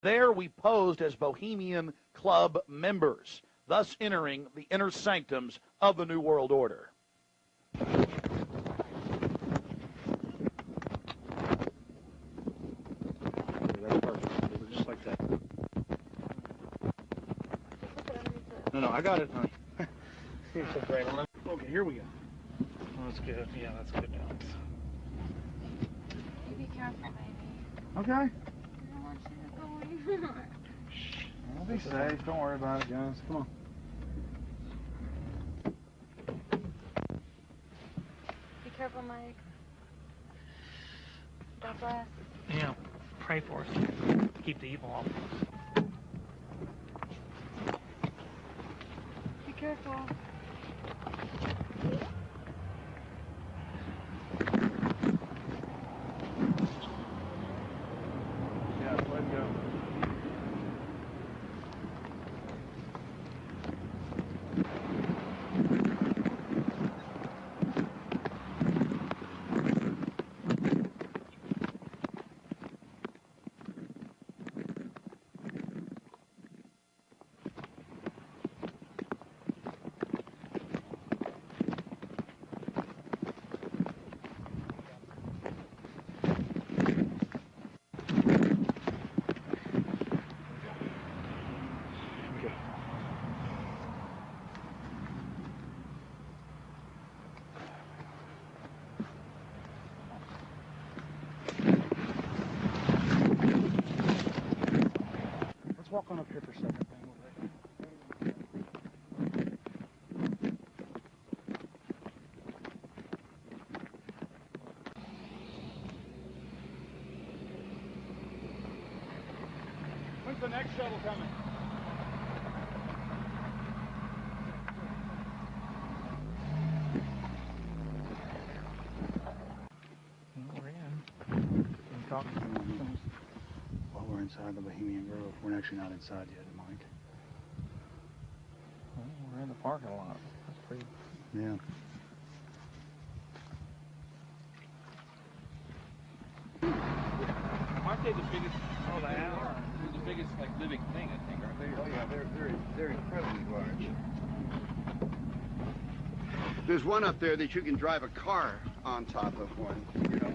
There we posed as Bohemian Club members, thus entering the inner sanctums of the New World Order. Just like that. No, I got it, honey. Okay, here we go. Oh, that's good. Yeah, that's good balance. You be careful, baby. Okay. I don't want you to go anywhere. I'll be safe. Don't worry about it, guys. Come on. Be careful, Mike. God bless. Yeah, pray for us. Keep the evil off of us. Be careful. Yeah, let it go. Walk on up here for a second. When's the next shuttle coming? We're in. Can you talk? Well, we're inside the Bohemian Grove. We're actually not inside yet, Mike. Well, we're in the parking lot. That's pretty. Yeah. Aren't they the biggest? Oh, they are. They're the biggest, like, living thing, I think, aren't they? Oh yeah, they're incredibly large. There's one up there that you can drive a car on top of one, you know.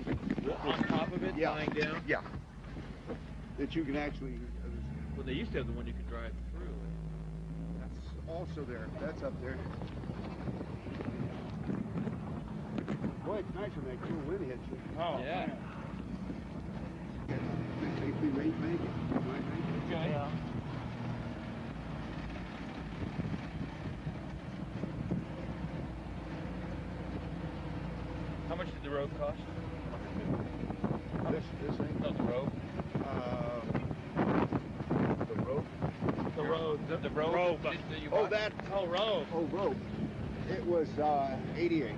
On top of it, Yeah. lying down? Yeah. That you can actually, Well, they used to have the one you could drive through. that's also there. That's up there. Boy, it's nice when that cool wind hits you. Oh, Yeah. man. I think we may make it. We might make it. Okay. Yeah. How much did the road cost? This thing. No, the road. The rope. The road. The road. Road. That you Oh, bought? that. Oh, road. Oh, rope. It was 88.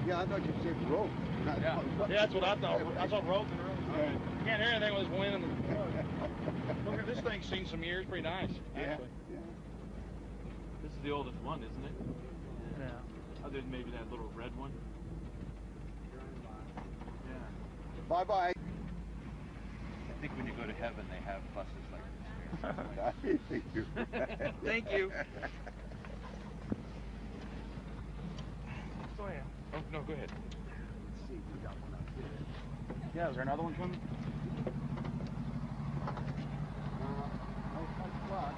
Yeah, I thought you said rope. Yeah. Yeah, that's what I thought. I thought road and road. You can't hear anything with this wind. Look at this thing's seen some years. Pretty nice, actually. Yeah. This is the oldest one, isn't it? Yeah. Other than maybe that little red one. Yeah. Bye-bye. I think when you go to heaven, they have buses like Thank you. Thank you. Go ahead. Oh, no, go ahead. Let's see, we got one up here. Yeah, is there another one coming? No punch clock.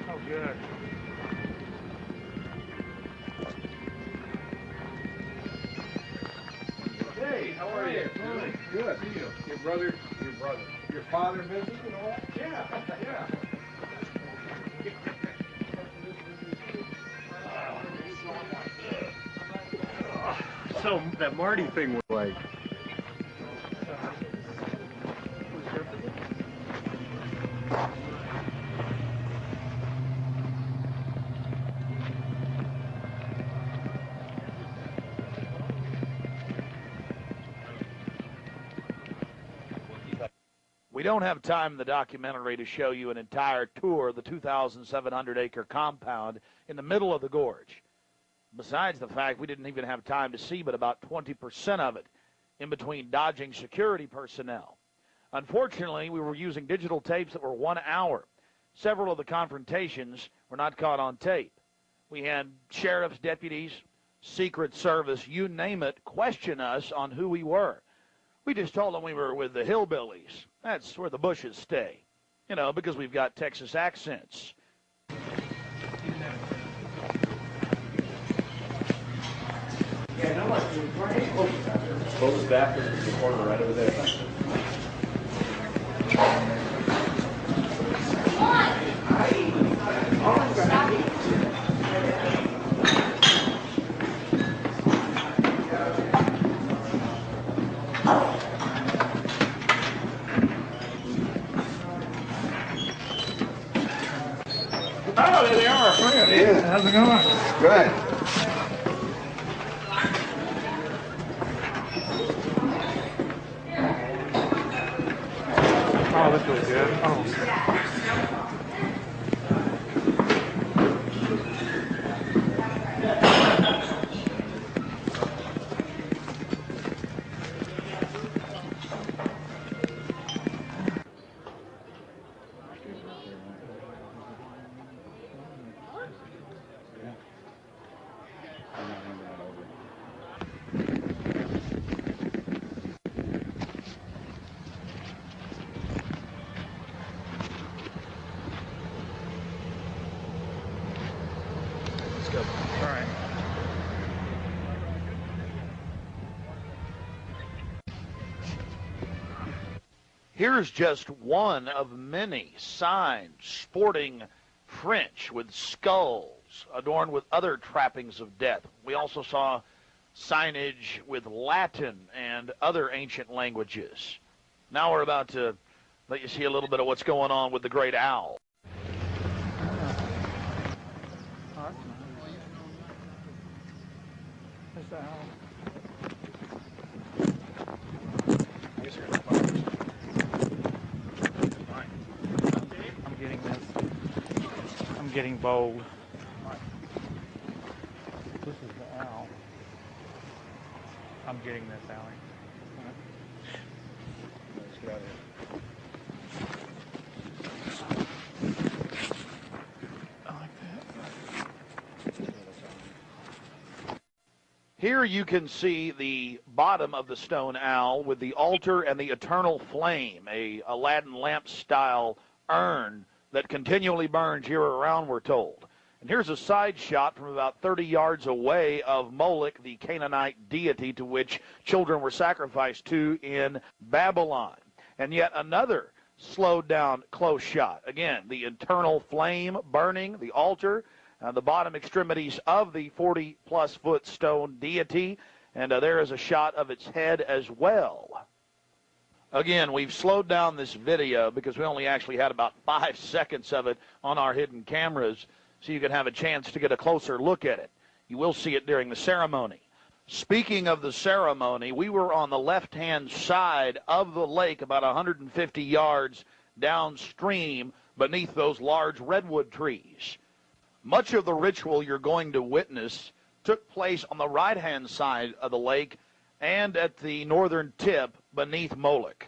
Oh, good. Hey, how are you? Good. See you. Your brother. Your father visiting and all that? Yeah, yeah. So that Marty thing was like. We don't have time in the documentary to show you an entire tour of the 2,700-acre compound in the middle of the gorge. Besides the fact we didn't even have time to see but about 20% of it in between dodging security personnel. Unfortunately, we were using digital tapes that were 1 hour. Several of the confrontations were not caught on tape. We had sheriff's deputies, Secret Service, you name it, question us on who we were. We just told them we were with the hillbillies. That's where the Bushes stay, you know, because we've got Texas accents. Close back in the corner right over there. Oh, there they are. Yeah. How's it going? Good. Oh, this feels good. Oh. All right. Here's just one of many signs sporting French with skulls adorned with other trappings of death. We also saw signage with Latin and other ancient languages. Now we're about to let you see a little bit of what's going on with the great owl. That's the owl. I'm getting this. I'm getting bold. This is the owl. I'm getting this, Allie. Let's get out of here. I like that. Here you can see the bottom of the stone owl with the altar and the eternal flame, a Aladdin lamp-style urn that continually burns year-round, we're told. And here's a side shot from about 30 yards away of Moloch, the Canaanite deity to which children were sacrificed to in Babylon. And yet another slowed-down close shot. Again, the eternal flame burning, the altar, the bottom extremities of the 40-plus foot stone deity, and there is a shot of its head as well. Again, we've slowed down this video because we only actually had about 5 seconds of it on our hidden cameras, so you can have a chance to get a closer look at it. You will see it during the ceremony. Speaking of the ceremony, we were on the left-hand side of the lake about 150 yards downstream beneath those large redwood trees. Much of the ritual you're going to witness took place on the right-hand side of the lake and at the northern tip beneath Moloch.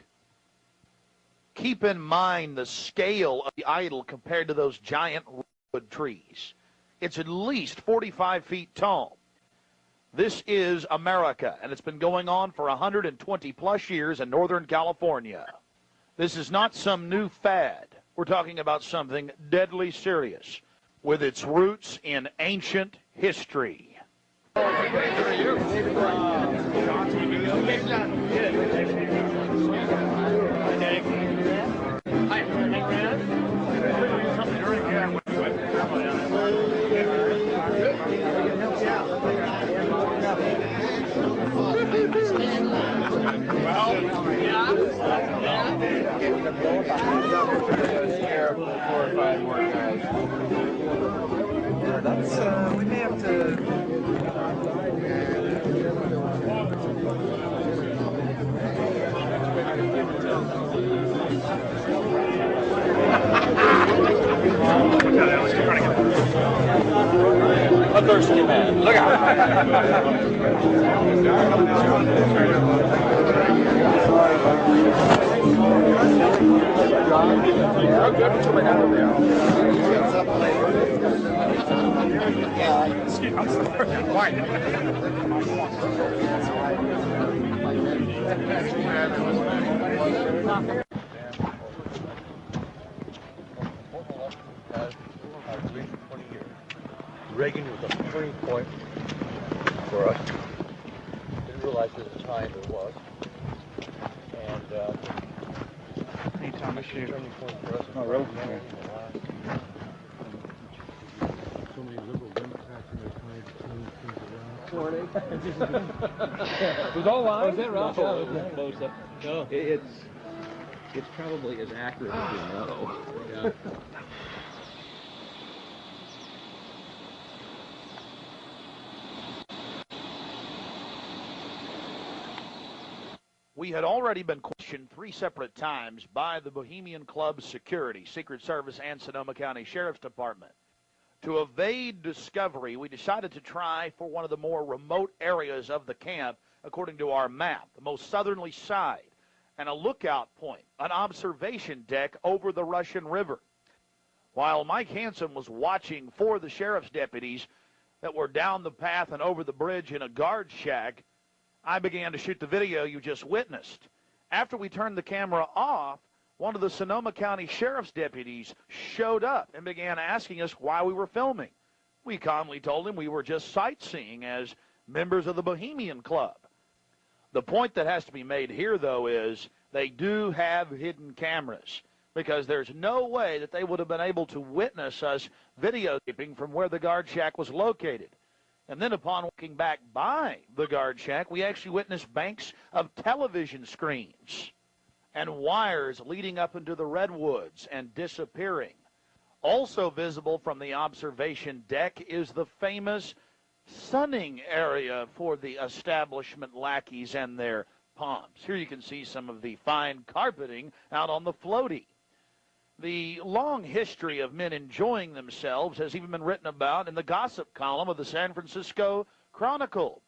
Keep in mind the scale of the idol compared to those giant redwood trees. It's at least 45 feet tall. This is America, and it's been going on for 120-plus years in Northern California. This is not some new fad. We're talking about something deadly serious with its roots in ancient history. We may have to. A thirsty man. Look out. Reagan was a turning point for us. Didn't realize at the time it was. And Anytime I shoot. turning point for us. Oh, really? So many liberal Democrats and they're trying to change things around. It was all live? Was that right? No. It's probably as accurate as we know. Yeah. We had already been questioned 3 separate times by the Bohemian Club security, Secret Service, and Sonoma County Sheriff's Department. To evade discovery, we decided to try for one of the more remote areas of the camp, according to our map, the most southerly side, and a lookout point, an observation deck over the Russian River. While Mike Hansen was watching for the sheriff's deputies that were down the path and over the bridge in a guard shack, I began to shoot the video you just witnessed. After we turned the camera off, one of the Sonoma County Sheriff's deputies showed up and began asking us why we were filming. We calmly told him we were just sightseeing as members of the Bohemian Club. The point that has to be made here, though, is they do have hidden cameras, because there's no way that they would have been able to witness us videotaping from where the guard shack was located. And then upon walking back by the guard shack, we actually witnessed banks of television screens and wires leading up into the redwoods and disappearing. Also visible from the observation deck is the famous sunning area for the establishment lackeys and their pomps. Here you can see some of the fine carpeting out on the floaty. The long history of men enjoying themselves has even been written about in the gossip column of the San Francisco Chronicle,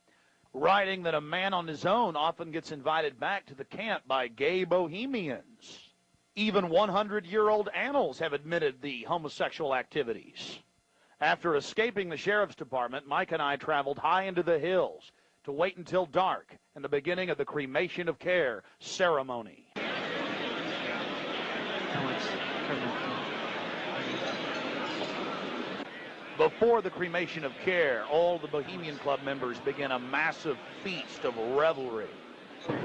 writing that a man on his own often gets invited back to the camp by gay bohemians. Even 100-year-old annals have admitted the homosexual activities. After escaping the sheriff's department, Mike and I traveled high into the hills to wait until dark and the beginning of the cremation of care ceremony. Before the cremation of care, all the Bohemian Club members begin a massive feast of revelry. He's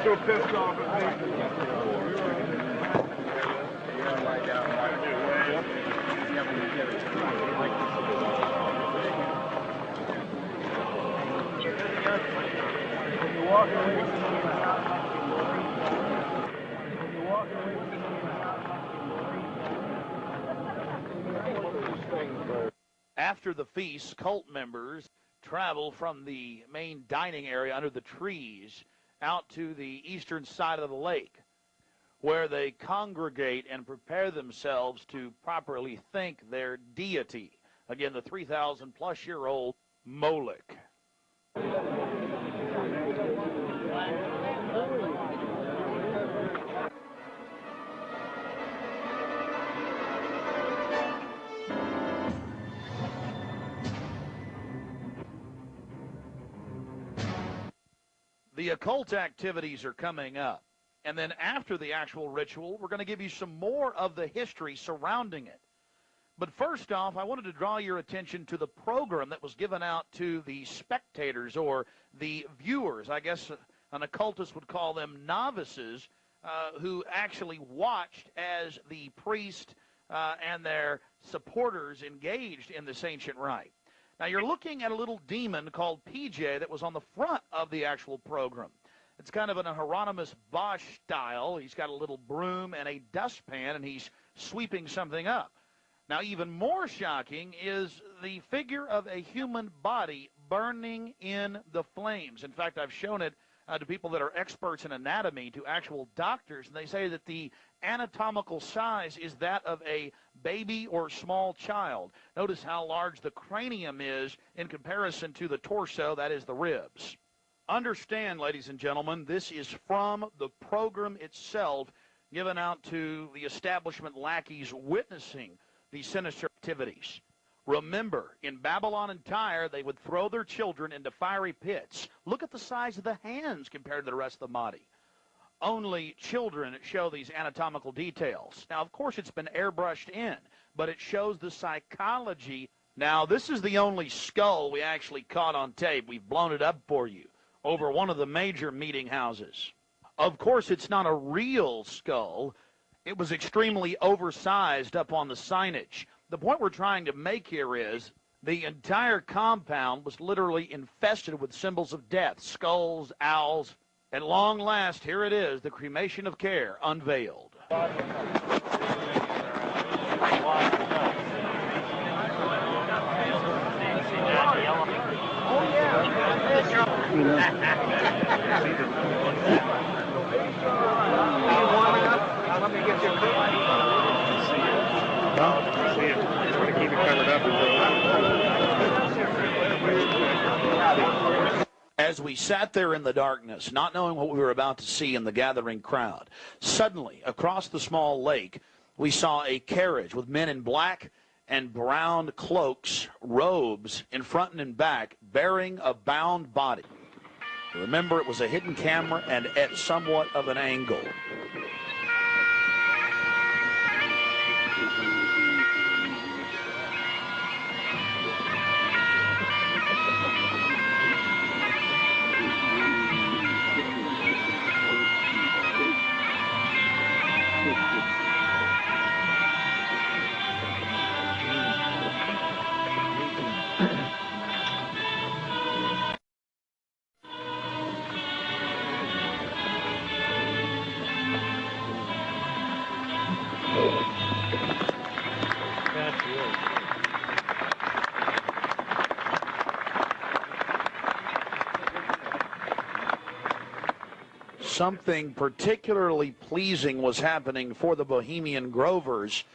so pissed off at me. After the feast, cult members travel from the main dining area under the trees out to the eastern side of the lake, where they congregate and prepare themselves to properly thank their deity. Again, the 3,000-plus-year-old Moloch. The occult activities are coming up. And then after the actual ritual, we're going to give you some more of the history surrounding it. But first off, I wanted to draw your attention to the program that was given out to the spectators or the viewers. I guess an occultist would call them novices, who actually watched as the priest and their supporters engaged in this ancient rite. Now, you're looking at a little demon called PJ that was on the front of the actual program. It's kind of in a Hieronymus Bosch style. He's got a little broom and a dustpan, and he's sweeping something up. Now, even more shocking is the figure of a human body burning in the flames. In fact, I've shown it to people that are experts in anatomy, to actual doctors, and they say that the anatomical size is that of a baby or small child. Notice how large the cranium is in comparison to the torso, that is the ribs. Understand, ladies and gentlemen, this is from the program itself given out to the establishment lackeys witnessing these sinister activities. Remember, in Babylon and Tyre, they would throw their children into fiery pits. Look at the size of the hands compared to the rest of the body. Only children show these anatomical details. Now, of course, it's been airbrushed in, but it shows the psychology. Now, this is the only skull we actually caught on tape. We've blown it up for you over one of the major meeting houses. Of course, it's not a real skull. It was extremely oversized up on the signage. The point we're trying to make here is the entire compound was literally infested with symbols of death, skulls, owls. At long last, here it is, the cremation of care unveiled. Let me get your just want to keep it covered up. As we sat there in the darkness, not knowing what we were about to see in the gathering crowd, suddenly, across the small lake, we saw a carriage with men in black and brown cloaks, robes, in front and in back, bearing a bound body. Remember, it was a hidden camera and at somewhat of an angle. Something particularly pleasing was happening for the Bohemian Grovers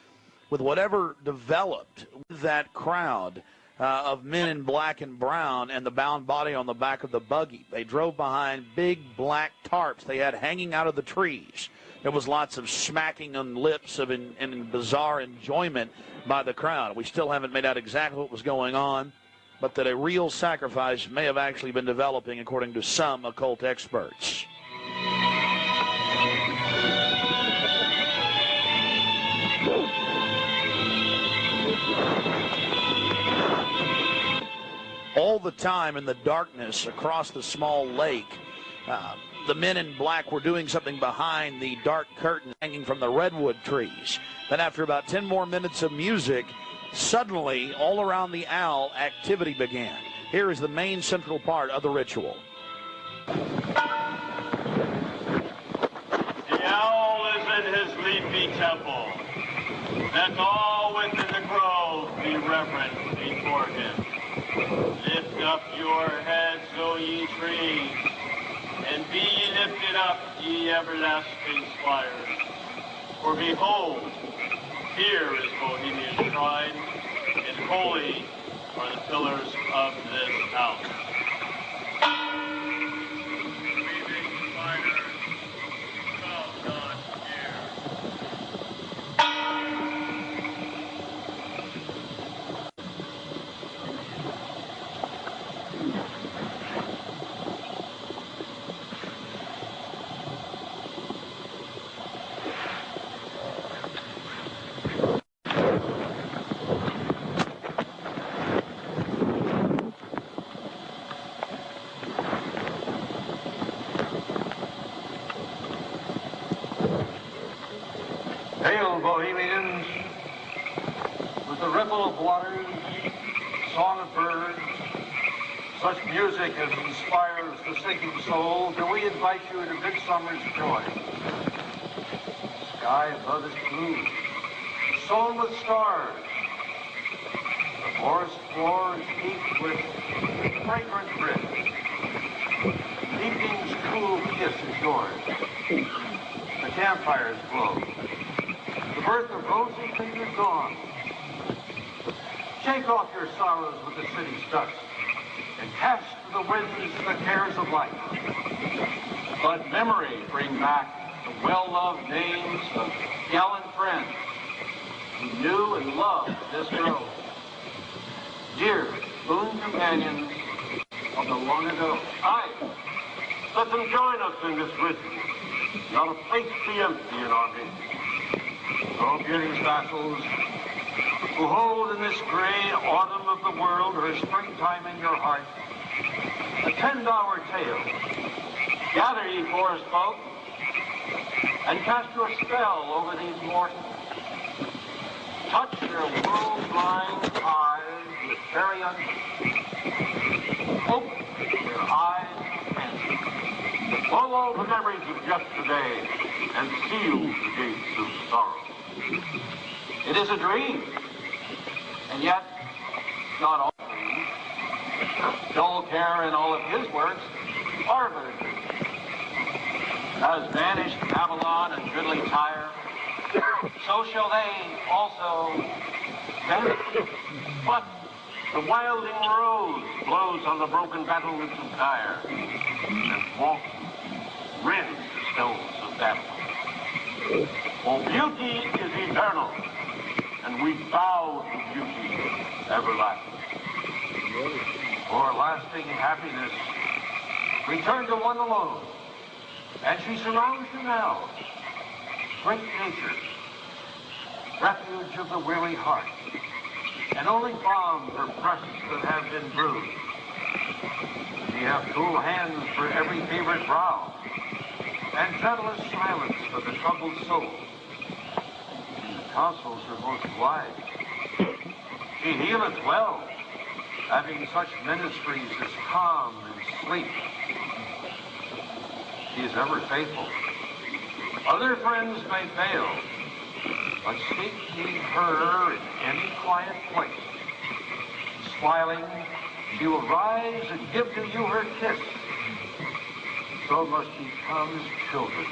with whatever developed with that crowd of men in black and brown and the bound body on the back of the buggy. They drove behind big black tarps they had hanging out of the trees. There was lots of smacking on lips of in bizarre enjoyment by the crowd. We still haven't made out exactly what was going on, but that a real sacrifice may have actually been developing according to some occult experts. All the time in the darkness across the small lake, the men in black were doing something behind the dark curtain hanging from the redwood trees. Then after about 10 more minutes of music, suddenly all around the owl activity began. Here is the main central part of the ritual. The owl is in his leafy temple. Let all within the grove be reverent before him. Lift up your heads, O ye trees, and be ye lifted up, ye everlasting spires. For behold, here is Bohemian shrine, and holy are the pillars of this house. Breathing spiders, come not near. Hail, Bohemians, with the ripple of waters, song of birds, such music as inspires the sinking soul, do we invite you to midsummer's joy. The sky above is blue, sown with stars. The forest floor is heaped with fragrant drift. Evening's cool cool kiss is yours. The campfires glow. The birth of rosy fingered dawn. Shake off your sorrows with the city's dust and cast to the winds the cares of life. Let memory bring back the well-loved names of gallant friends who knew and loved this grove. Dear boon companions of the long ago. Aye, let them join us in this ritual. Not a place be empty in our midst. Oh, beauty's vassals, who hold in this gray autumn of the world her springtime in your heart, attend our tale. Gather, ye forest folk, and cast your spell over these mortals. Touch their world-blind eyes with fairy unction. Open their eyes of fancy. Follow the memories of yesterday and seal the gates of sorrow. It is a dream, and yet not all dreams. Dull care and all of his works are but a dream. As vanished Babylon and goodly Tyre, so shall they also vanish. But the wilding rose blows on the broken battlements of Tyre, and walk rends the stones of Babylon. For beauty is eternal, and we bow to beauty everlasting. For lasting happiness, return to one alone, and she surrounds you now. Great nature, refuge of the weary heart, and only balm for breasts that have been bruised. Ye have cool hands for every favored brow, and gentlest silence for the troubled soul. The counsels are most wise. She healeth well, having such ministries as calm and sleep. She is ever faithful. Other friends may fail, but seek ye her in any quiet place. Smiling, she will rise and give to you her kiss. So must ye come as children.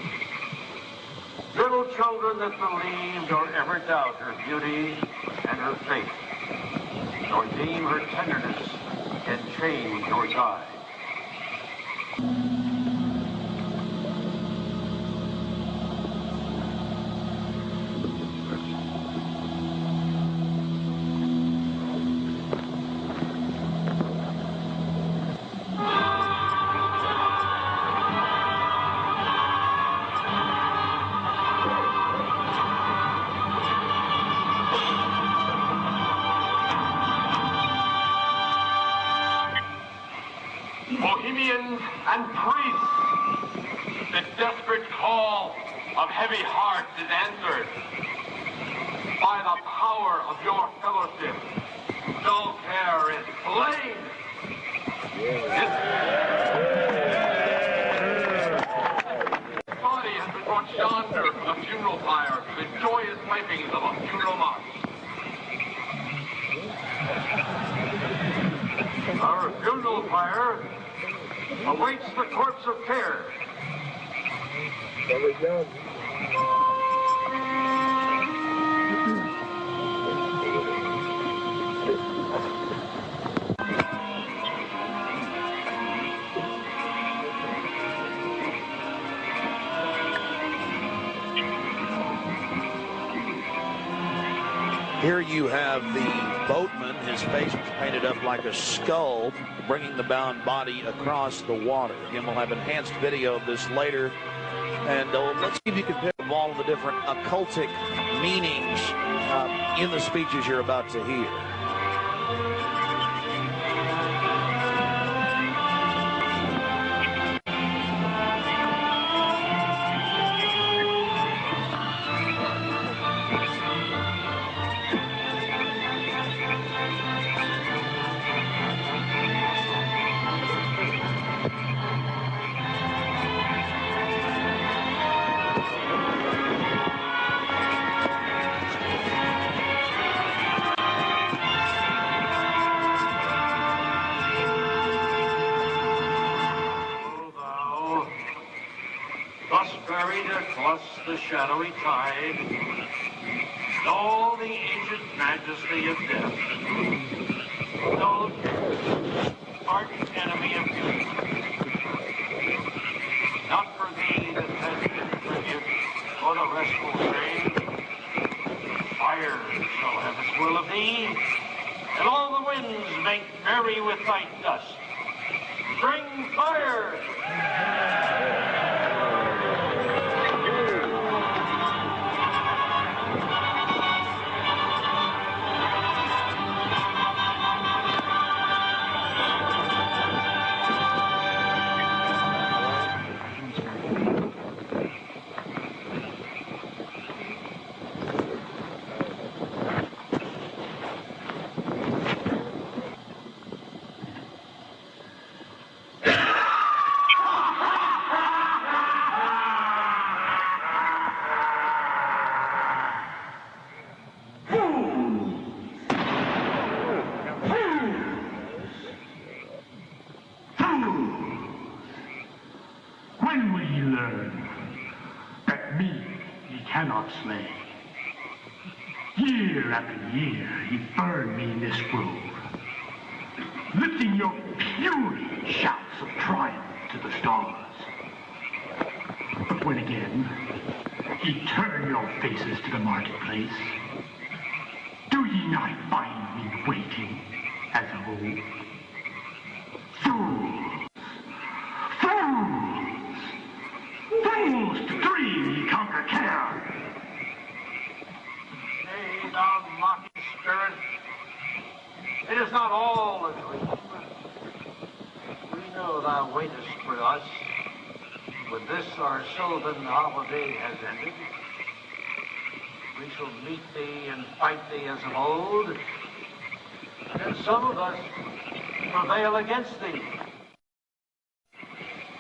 Little children that believe nor ever doubt her beauty and her faith, nor deem her tenderness can change or die. Bohemians and priests, the desperate call of heavy hearts is answered by the power of your fellowship. Dull care is slain. His body has been brought yonder from the funeral pyre to the joyous pipings of a funeral march. Our funeral pyre awaits the corpse of care. There we go. Here you have the boatman. His face was painted up like a skull, bringing the bound body across the water. Again, we'll have enhanced video of this later. And let's see if you can pick up all of the different occultic meanings in the speeches you're about to hear. plus the shadowy tide, and all the ancient majesty of death. No ardent enemy of good. Not for thee that has been tribute, or the restful grave. Fire shall have its will of thee, and all the winds make merry with thy dust. Bring fire! When will ye learn that me ye cannot slay? Year after year ye burn me in this grove, lifting your fury shouts of triumph to the stars. But when again ye turn your faces to the marketplace, do ye not find me waiting as of old? Fools to dream ye conquer care. Nay, thou mocking spirit, it is not all a dream. We know thou waitest for us. When this our sylvan holiday has ended, we shall meet thee and fight thee as of old, and some of us prevail against thee,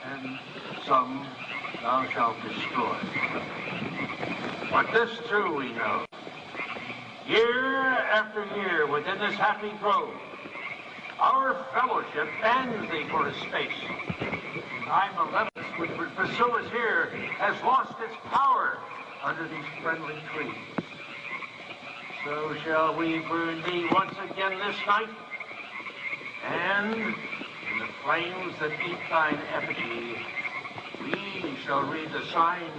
and some thou shalt destroy. But this too we know. Year after year within this happy grove, our fellowship bans thee for a space. Thy malevolence which would pursue us here has lost its power under these friendly trees. So shall we burn thee once again this night, and in the flames that eat thine effigy, we shall read the sign,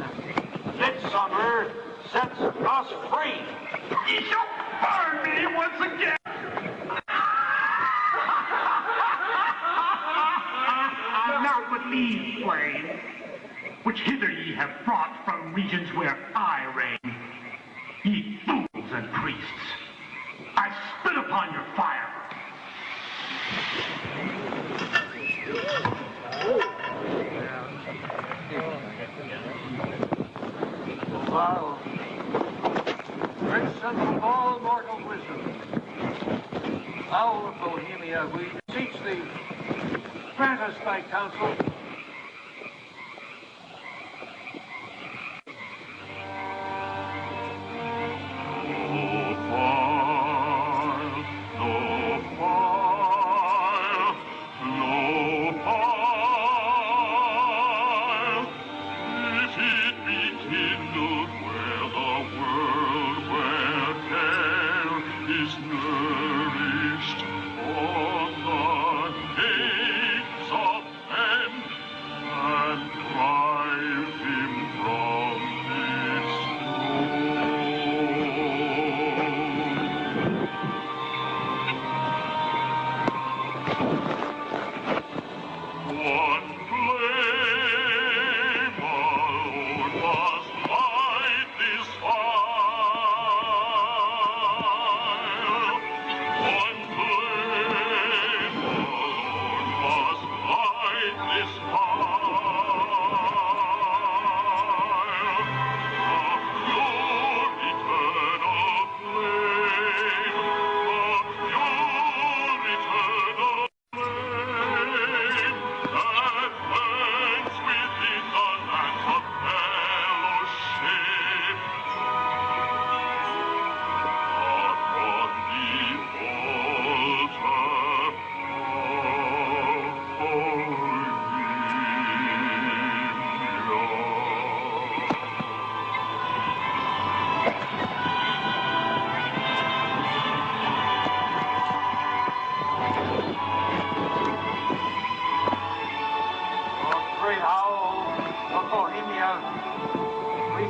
Midsummer sets us free. Ye shall burn me once again! Not with these flames, which hither ye have brought from regions where I reign. Ye fools and priests, I spit upon your fire. Thou, Prince of all mortal wisdom, thou of Bohemia, we beseech thee, grant us thy counsel. Nourished on the eggs of men.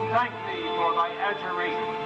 thank thee for thy adjuration.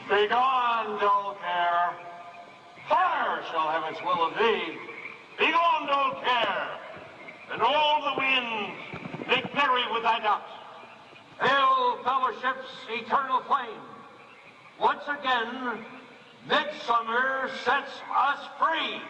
Begone, dull care. Fire shall have its will of thee. Begone, dull care. And all the winds make merry with thy doubts. Hail, fellowship's eternal flame. Once again, midsummer sets us free.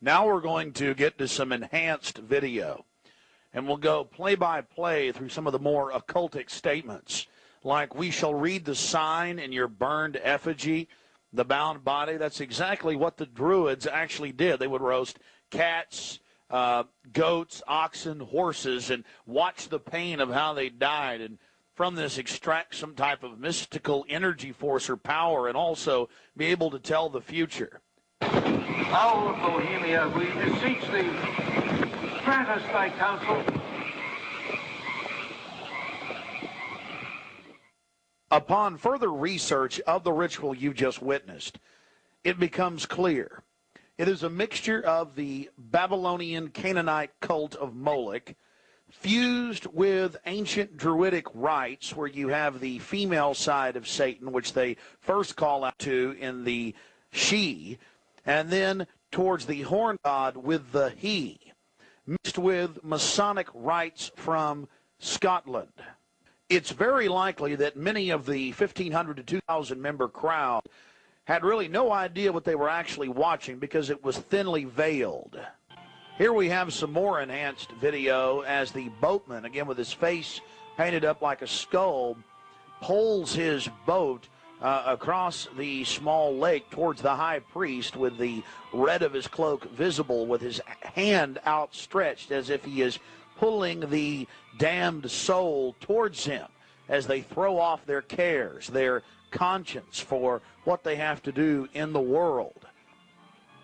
Now we're going to get to some enhanced video, and we'll go play-by-play through some of the more occultic statements, like we shall read the sign in your burned effigy, the bound body. That's exactly what the Druids actually did. They would roast cats, goats, oxen, horses, and watch the pain of how they died, and from this extract some type of mystical energy force or power, and also be able to tell the future. Owl of Bohemia, we beseech thee, grant us thy counsel. Upon further research of the ritual you just witnessed, it becomes clear. It is a mixture of the Babylonian Canaanite cult of Moloch, fused with ancient Druidic rites, where you have the female side of Satan, which they first call out to in the she, and then towards the horn god with the he, mixed with Masonic rites from Scotland. It's very likely that many of the 1,500 to 2,000 member crowd had really no idea what they were actually watching because it was thinly veiled. Here we have some more enhanced video as the boatman, again with his face painted up like a skull, poles his boat across the small lake towards the high priest with the red of his cloak visible, with his hand outstretched as if he is pulling the damned soul towards him as they throw off their cares, their conscience for what they have to do in the world.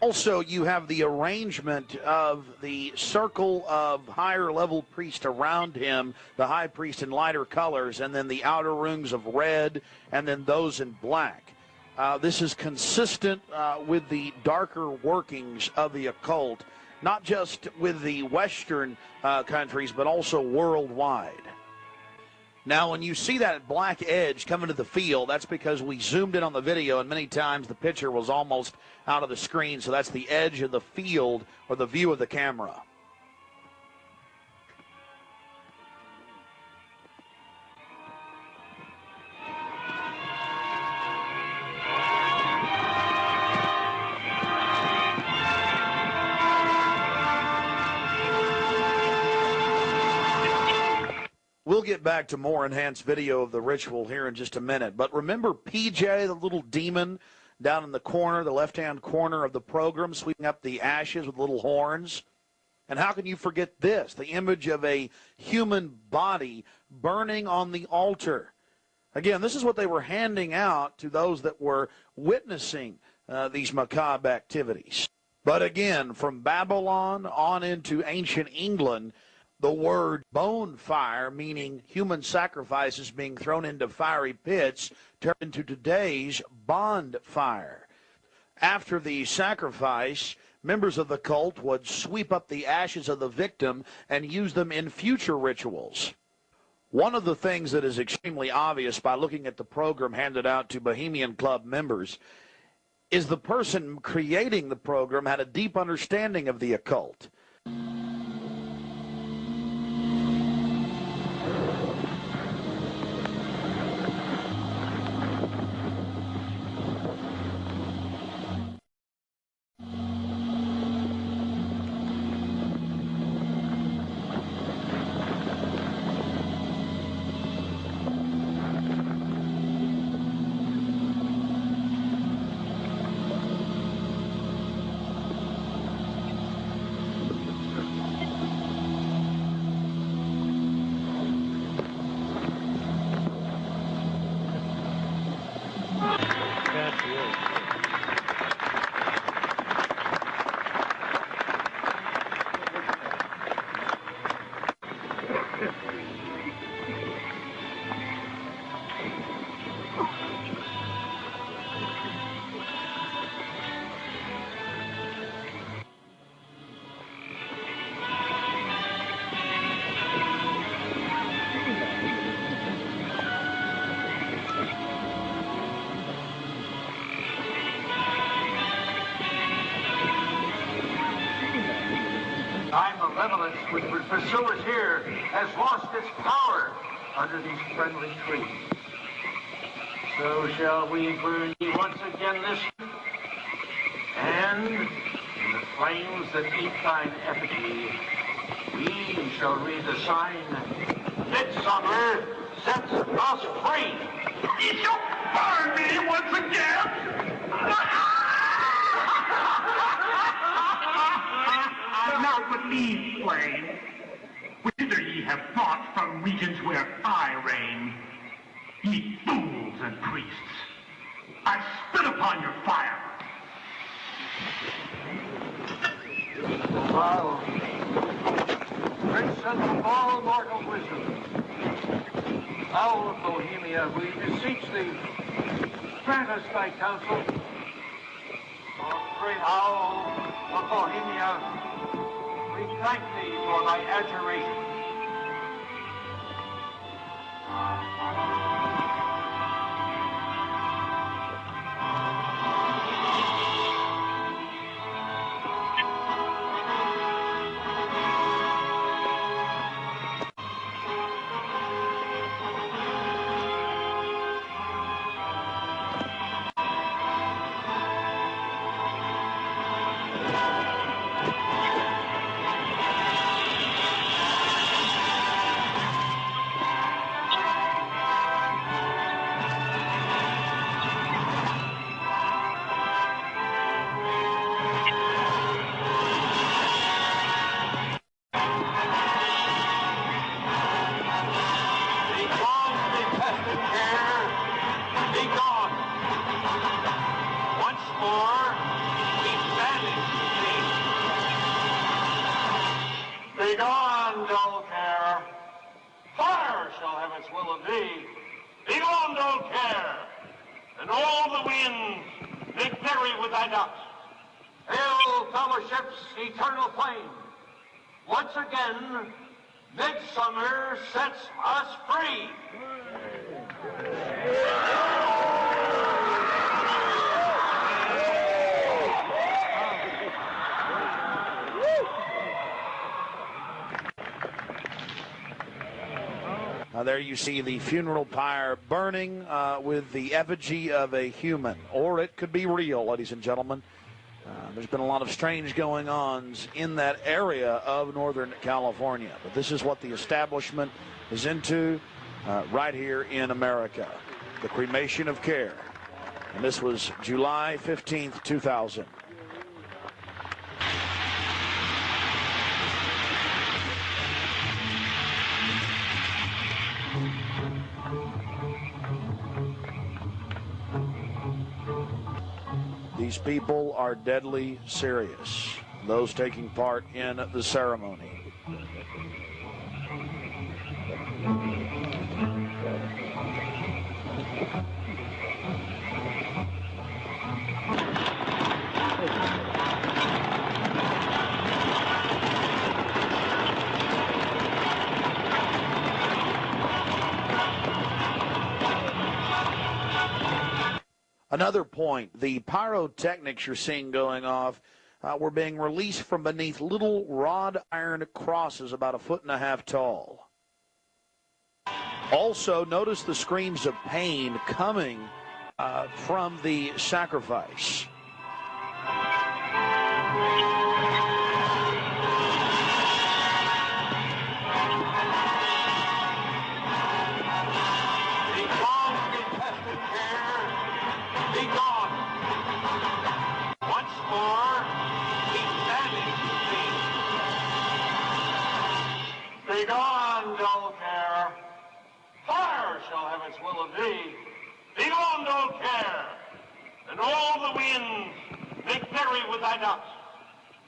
Also, you have the arrangement of the circle of higher level priests around him, the high priest in lighter colors, and then the outer rings of red, and then those in black. This is consistent with the darker workings of the occult, not just with the Western countries, but also worldwide. Now, when you see that black edge coming to the field, that's because we zoomed in on the video, and many times the picture was almost out of the screen, so that's the edge of the field or the view of the camera. We'll get back to more enhanced video of the ritual here in just a minute. But remember PJ, the little demon down in the corner, the left-hand corner of the program, sweeping up the ashes with little horns? And how can you forget this? The image of a human body burning on the altar. Again, this is what they were handing out to those that were witnessing these macabre activities. But again, from Babylon on into ancient England, the word bonfire, meaning human sacrifices being thrown into fiery pits, turned into today's bonfire. After the sacrifice, members of the cult would sweep up the ashes of the victim and use them in future rituals. One of the things that is extremely obvious by looking at the program handed out to Bohemian Club members is the person creating the program had a deep understanding of the occult. Malevolence which would pursue us here has lost its power under these friendly trees. So shall we burn ye once again this, and in the flames that eat thine effigy, we shall read the sign, Midsummer sets us free. Ye shall burn me once again! Now but leave flame. Whither ye have fought from regions where I reign, ye fools and priests, I spit upon your fire. Thou, princess of all mortal wisdom, owl of Bohemia, we beseech thee, grant us thy counsel. O great owl of Bohemia, we thank thee for thy adjuration. thee. Be gone, don't care. And all the winds make merry with thy ducks. Hail, fellowship's eternal flame. Once again, midsummer sets us free. There you see the funeral pyre burning with the effigy of a human, or it could be real, ladies and gentlemen. There's been a lot of strange going-ons in that area of Northern California, but this is what the establishment is into right here in America, the cremation of care. And this was July 15th, 2000. These people are deadly serious, those taking part in the ceremony. Another point, the pyrotechnics you're seeing going off were being released from beneath little wrought iron crosses about 1.5 feet tall. Also, notice the screams of pain coming from the sacrifice. Be gone, dull care. Fire shall have its will of thee. Be gone, dull care. And all the winds make merry with thy ducks.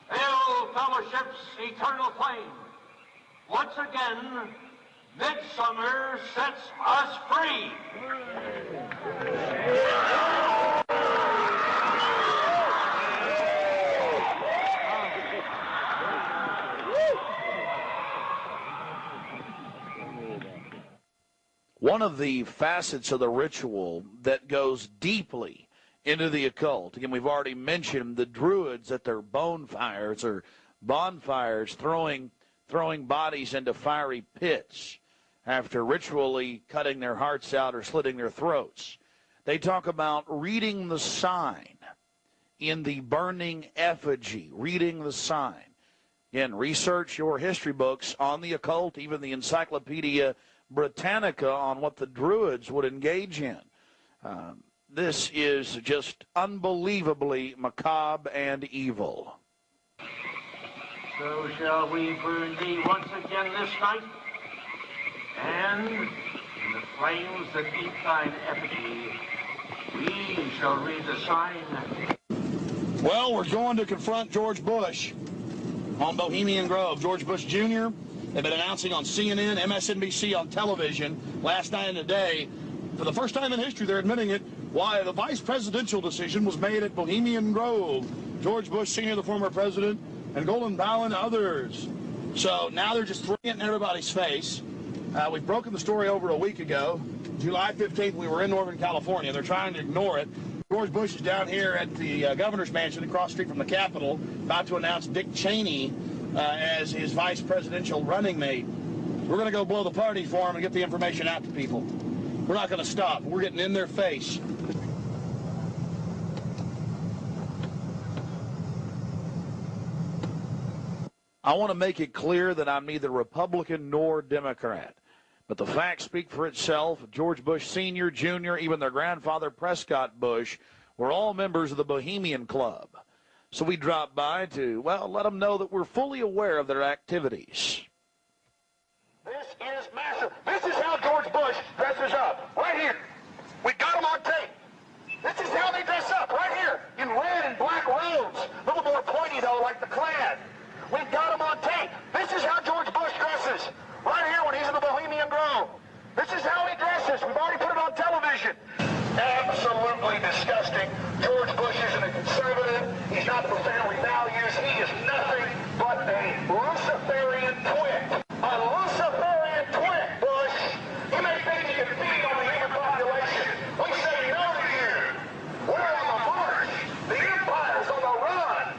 Hail, fellowship's eternal flame. Once again, midsummer sets us free. One of the facets of the ritual that goes deeply into the occult, again, we've already mentioned the Druids at their bonfires or bonfires throwing bodies into fiery pits after ritually cutting their hearts out or slitting their throats. They talk about reading the sign in the burning effigy, reading the sign. Again, research your history books on the occult, even the Encyclopedia Britannica on what the Druids would engage in. This is just unbelievably macabre and evil. So shall we burn thee once again this night, and in the flames that eat thine effigy, we shall read the sign. Well, we're going to confront George Bush on Bohemian Grove. George Bush Jr. They've been announcing on CNN, MSNBC on television last night and today. For the first time in history, they're admitting it, why the vice presidential decision was made at Bohemian Grove. George Bush Sr., the former president, and Golden Powell and others. So now they're just throwing it in everybody's face. We've broken the story over a week ago. July 15th, we were in Northern California. They're trying to ignore it. George Bush is down here at the governor's mansion across the street from the Capitol, about to announce Dick Cheney as his vice presidential running mate. We're going to go blow the party for him and get the information out to people. We're not going to stop. We're getting in their face. I want to make it clear that I'm neither Republican nor Democrat. But the facts speak for itself. George Bush Sr., Jr., even their grandfather Prescott Bush were all members of the Bohemian Club. So we dropped by to, well, let them know that we're fully aware of their activities. This is massive. This is how George Bush dresses up. Right here. We got him on tape. This is how they dress up. Right here. In red and black robes. A little more pointy, though, like the Klan. We've got him on tape. This is how George Bush dresses. Right here when he's in the Bohemian Grove. This is how he dresses. Absolutely disgusting. George Bush isn't a conservative. He's not for family values. He is nothing but a Luciferian twit. A Luciferian twit, Bush. You may think you can feed on the human population. We say no to you. We're on the march. The empire's on the run.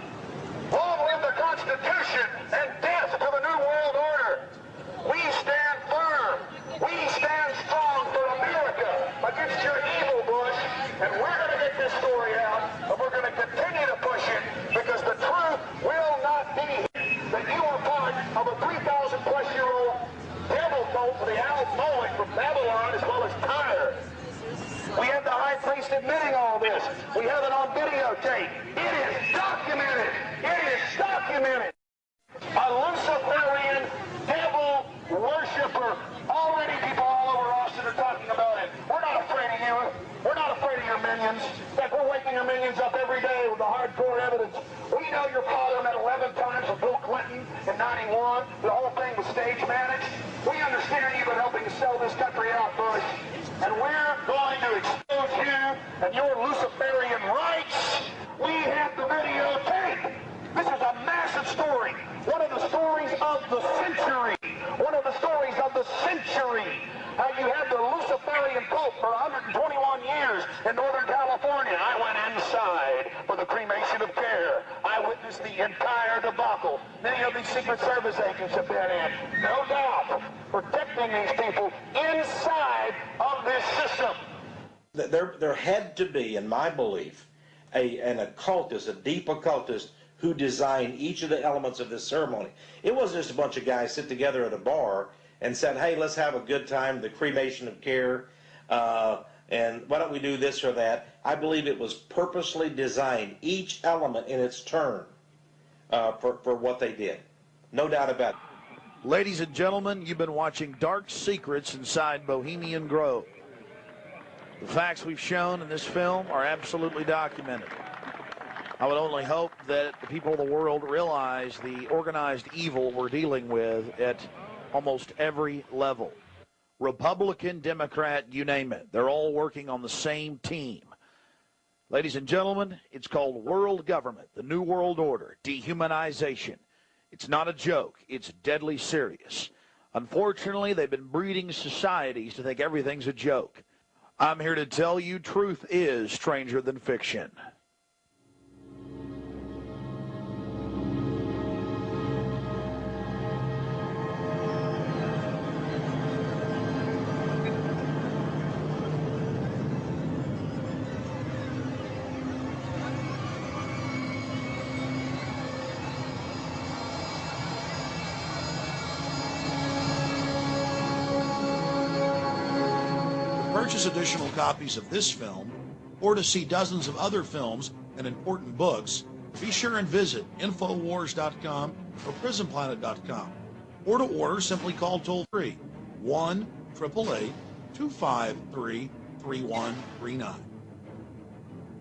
Long live the Constitution and death to the New World Order. We stand firm. We stand strong for America against your evil, Bush. And we're going to get this story out, and we're going to continue to push it, because the truth will not be that you are part of a 3,000-plus-year-old devil cult for the Al Moloch from Babylon as well as Tyre. We have the high priest admitting all this. We have it on videotape. It is documented. It is documented. A Luciferian devil worshiper. Already people all over Austin are talking about it. We're not afraid of you. We're not afraid of your minions. In fact, we're waking your minions up every day with the hardcore evidence. We know your father met 11 times with Bill Clinton in '91. The whole thing was stage managed. We understand you've been helping to sell this country out, Bush. And we're going to expose you and your Luciferian rights. We have the videotape. This is a massive story. One of the stories of the century. One of the stories of the century. How you had the Luciferian cult for 121 years in Northern California. I went inside for the cremation of care. I witnessed the entire debacle. Many of these Secret Service agents have been in. No doubt. Protecting these people inside of this system. There had to be, in my belief, an occultist, a deep occultist, who designed each of the elements of this ceremony. It wasn't just a bunch of guys sit together at a bar and said, hey, let's have a good time, the cremation of care, and why don't we do this or that. I believe it was purposely designed, each element in its turn, for what they did. No doubt about it. Ladies and gentlemen, you've been watching Dark Secrets Inside Bohemian Grove. The facts we've shown in this film are absolutely documented. I would only hope that the people of the world realize the organized evil we're dealing with at almost every level. Republican, Democrat, you name it. They're all working on the same team. Ladies and gentlemen, it's called world government, the New World Order, dehumanization. It's not a joke. It's deadly serious. Unfortunately, they've been breeding societies to think everything's a joke. I'm here to tell you truth is stranger than fiction. Purchase additional copies of this film, or to see dozens of other films and important books, be sure and visit Infowars.com or PrisonPlanet.com. Or to order, simply call toll-free 1-888-253-3139.